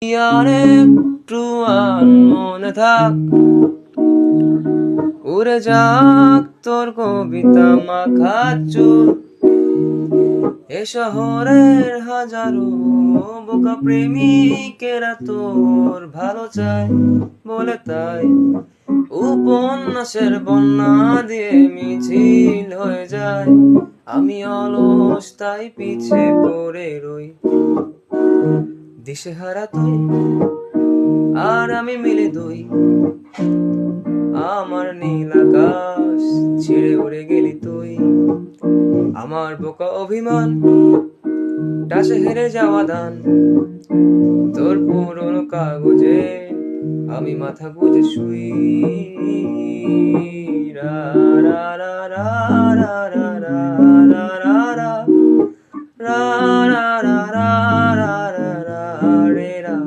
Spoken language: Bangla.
আর একটু মনে থাক, উড়ে যাক তোর কবিতা মাখা চুল। এ শহরের হাজারো বোকা প্রেমিকেরা তোর ভালো চায় বলে, তাই উপন্যাসের বন্যা দিয়ে মিছিল হয়ে যায়। আমি অলস তাই পিছে পড়ে রই, দিশেহারা তুই আর আমি মিলে দুই। আমার নীল আকাশ ছিঁড়ে উড়ে গেলি তুই, আমার বোকা অভিমান টাসে হেরে যাওয়া দান। তোর পুরনো কাগজে আমি মাথা গুজে শুই। রা রা রা রা রা রা রা রা রা।